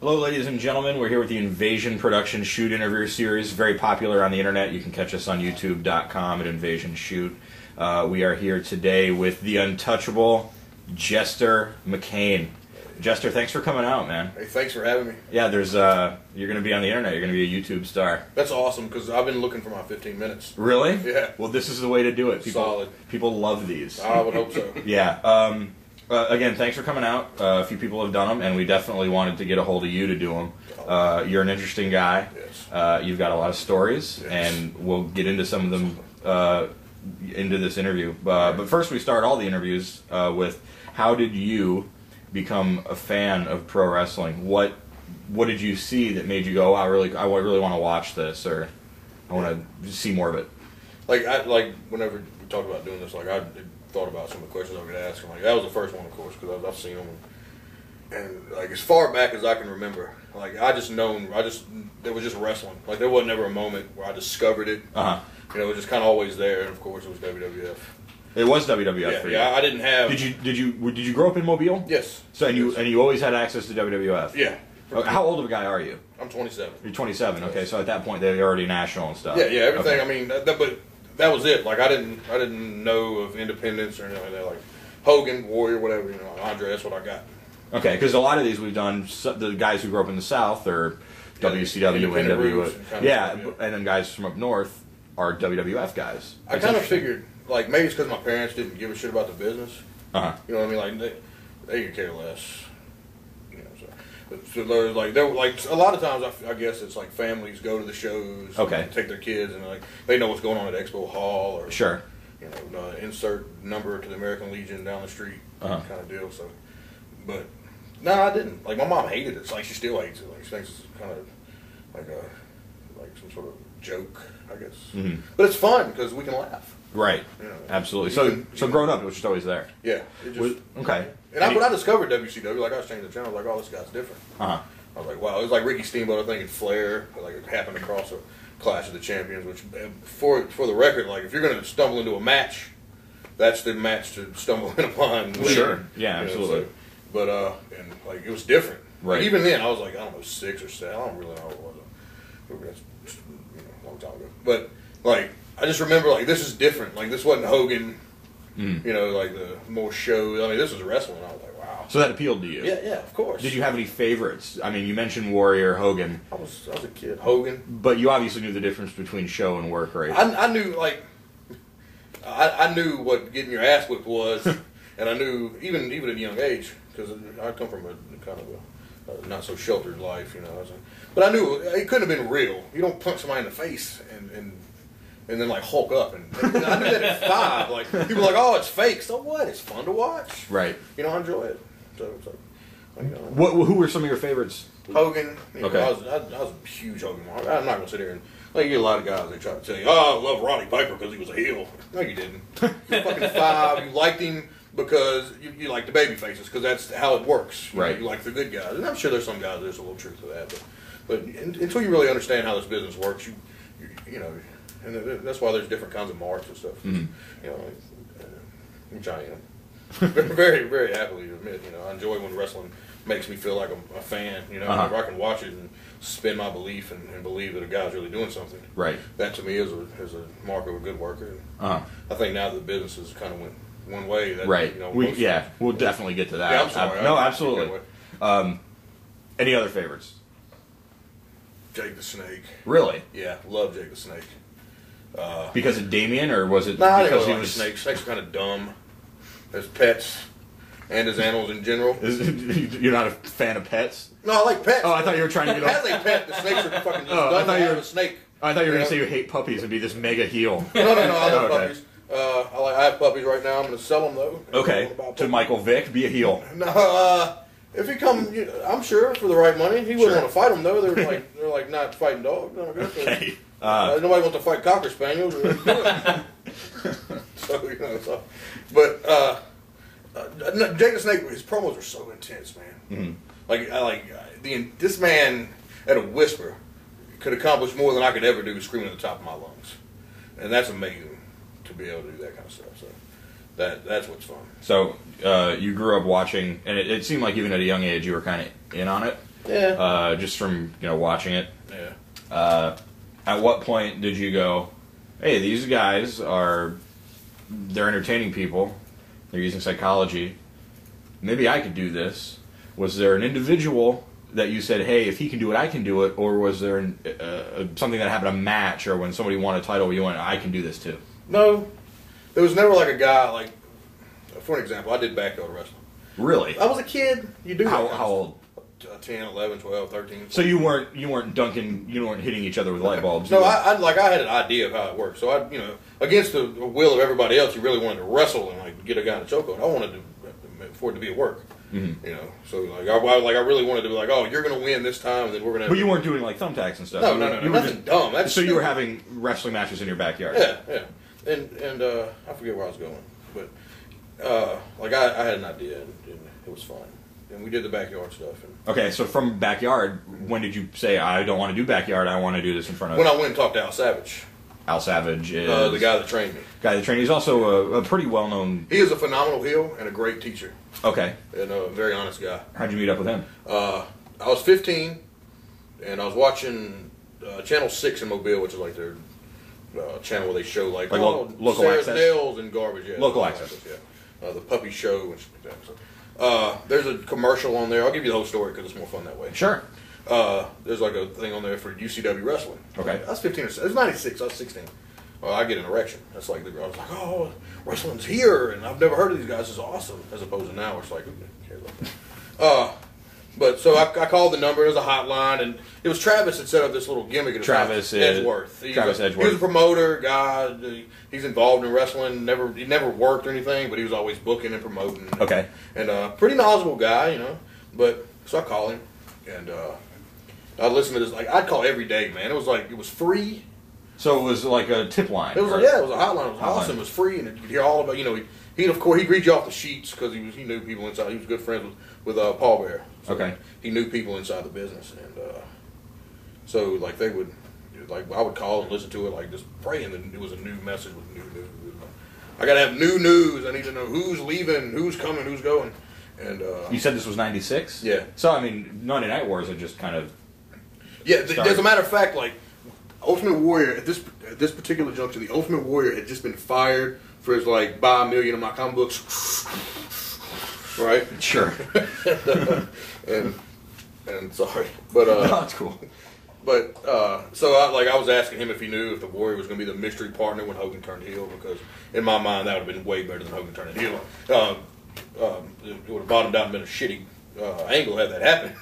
Hello, ladies and gentlemen. We're here with the Invasion Production Shoot interview series, very popular on the internet. You can catch us on youtube.com at Invasion Shoot. We are here today with the Untouchable Jester McKain. Jester, thanks for coming out, man. Hey, thanks for having me. Yeah, you're going to be on the internet. You're going to be a YouTube star. That's awesome, because I've been looking for my 15 minutes. Really? Yeah. Well, this is the way to do it. Solid. People love these. I would hope so. Yeah. Again, thanks for coming out. A few people have done them, and we definitely wanted to get a hold of you to do them. You're an interesting guy. Yes. You've got a lot of stories, yes, and we'll get into some of them into this interview. But first, we start all the interviews with, how did you become a fan of pro wrestling? What did you see that made you go, I really want to watch this, or I want to see more of it? Like whenever we talked about doing this, I thought about some of the questions I could ask. And that was the first one, of course, because I've seen them. And as far back as I can remember, there was just wrestling. There wasn't ever a moment where I discovered it. It was just kind of always there. And of course, it was WWF. It was WWF for you. Yeah, I didn't have. Did you grow up in Mobile? Yes. So and you always had access to WWF. Yeah. How old of a guy are you? I'm 27. You're 27. Okay, so at that point they're already national and stuff. Yeah, everything. Okay. I mean, but that was it. I didn't know of independence or anything like that. Hogan, Warrior, whatever. Andre. That's what I got. Okay, because a lot of these we've done. The guys who grew up in the South are WCW, NWA. Yeah, and then guys from up north are WWF guys. I kind of figured, maybe it's because my parents didn't give a shit about the business. You know what I mean? They could care less. So there's a lot of times I guess it's families go to the shows. Okay. And take their kids and they know what's going on at Expo Hall or sure. Insert number to the American Legion down the street kind of deal. So, but no, I didn't. My mom hated it. She still hates it. She thinks it's kind of like some sort of joke, I guess. Mm-hmm. But it's fun because we can laugh. Right. Absolutely. So growing up, it was just always there. Yeah. Okay. And when I discovered WCW, I was changing the channel. I was like, oh, this guy's different. I was like, wow. It was like Ricky Steamboat, I think, and Flair. It happened across a Clash of the Champions. Which, for the record, if you're going to stumble into a match, that's the match to stumble in upon. Sure. Yeah, absolutely. But it was different. Right. Even then, I was I don't know, 6 or 7. I don't really know what it was. That's a long time ago. But I just remember this is different. This wasn't Hogan. The more show. I mean, this was wrestling. I was like, wow. So that appealed to you? Yeah, of course. Did you have any favorites? I mean, you mentioned Warrior, Hogan. I was a kid. Hogan. But you obviously knew the difference between show and work, right? I knew, I knew what getting your ass whipped was, and I knew, even at a young age, because I come from a kind of a not so sheltered life, But I knew it couldn't have been real. You don't punch somebody in the face and then Hulk up, and I knew that at 5. People are like, oh, it's fake. So what? It's fun to watch. Right. I enjoy it. So who were some of your favorites? Hogan. Okay. I was a huge Hogan. I'm not gonna sit here and you get a lot of guys they try to tell you, oh, I love Roddy Piper because he was a heel. No, you didn't. You're fucking 5. You liked him because you like the baby faces because that's how it works. Right. You like the good guys, and I'm sure there's some guys there's a little truth to that, but until you really understand how this business works, and that's why there's different kinds of marks and stuff. Mm-hmm. Which I am. Very, very happily to admit. I enjoy when wrestling makes me feel like I'm a fan. If I can watch it and suspend my belief and believe that a guy's really doing something. Right. That to me is a mark of a good worker. I think now that the business has kind of went one way. That, right. We'll definitely get to that. Yeah, I'm sorry. No, absolutely. Any other favorites? Jake the Snake. Really? Yeah, love Jake the Snake. Because of Damien, or was it because he was snakes? Snakes are kind of dumb as pets and as animals in general. You're not a fan of pets? No, I like pets. Oh, I thought you were trying to get as a pet, the snakes are fucking just dumb. I thought you were a snake. I thought you were going to say you hate puppies and be this mega heel. No, I love puppies. I have puppies right now. I'm going to sell them though. Okay. To Michael Vick, be a heel. No, if he come, I'm sure for the right money, he wouldn't want to fight them though. They're not fighting dogs. Okay. Nobody wants to fight Cocker Spaniels. But Jake the Snake, his promos are so intense, man. Mm-hmm. This man at a whisper could accomplish more than I could ever do screaming at the top of my lungs, and that's amazing to be able to do that kind of stuff. So that's what's fun. So you grew up watching, and it seemed like even at a young age you were kind of in on it. Yeah. Just from watching it. Yeah. At what point did you go, hey, these guys they're entertaining people, they're using psychology, maybe I could do this? Was there an individual that you said, hey, if he can do it, I can do it, or was there something that happened, a match, or when somebody won a title, you went, I can do this too? No, there was never like a guy, like, for an example, I did backyard wrestling. Really? I was a kid. You do How old? 10, 11, 12, 13. So you weren't dunking, you weren't hitting each other with light bulbs? No, I had an idea of how it worked. So against the will of everybody else, you really wanted to wrestle and like get a guy in a chokehold. I wanted for it to be a work. Mm-hmm. So I really wanted to be like, oh, you're going to win this time, and then we're going to. But you weren't doing like thumbtacks and stuff. No, nothing dumb. That's so you were having wrestling matches in your backyard. Yeah. And I forget where I was going, but I had an idea, and it was fun. And we did the backyard stuff. Okay, so from backyard, when did you say, I don't want to do backyard, I want to do this in front of... When I went and talked to Al Savage. Al Savage is... the guy that trained me. He's also a pretty well-known... He is a phenomenal heel and a great teacher. Okay. And a very honest guy. How'd you meet up with him? I was 15, and I was watching Channel 6 in Mobile, which is like their channel where they show like local Sarah's access? nails and garbage. Yeah, local access. Yeah. The puppy show and shit like that. So, there's a commercial on there. I'll give you the whole story because it's more fun that way. Sure. There's like a thing on there for UCW wrestling. Okay. I was 15 or so. It was 96. I was 16. I get an erection. That's like I was like, oh, wrestling's here, and I've never heard of these guys. It's awesome. As opposed to now, it's like, who cares about that? But so I called the number. It was a hotline, and it was Travis that set up this little gimmick. Travis Edgeworth. Edgeworth. He was a promoter guy. He's involved in wrestling. He never worked or anything, but he was always booking and promoting. Okay. And pretty knowledgeable guy, But so I called him, and I listened to this. Like I'd call every day, man. It was free. So it was like a tip line. It was it was a hotline. It was awesome. It was free, and you could hear all about. He of course he'd read you off the sheets because he knew people inside. He was good friends with Paul Bear. So okay. He knew people inside the business, and so like they would I would call and listen to it just praying that it was a new message with new news. I gotta have new news. I need to know who's leaving, who's coming, who's going. And you said this was 96? Yeah. So I mean, Monday Night Wars had just kind of. Yeah. As a matter of fact, Ultimate Warrior at this particular juncture, the Ultimate Warrior had just been fired for his buy a million of my comic books, right? Sure. and sorry, but no, that's cool. But so I was asking him if he knew if the Warrior was going to be the mystery partner when Hogan turned heel, because in my mind that would have been way better than Hogan turning heel. It would have bottomed out and been a shitty angle had that happened.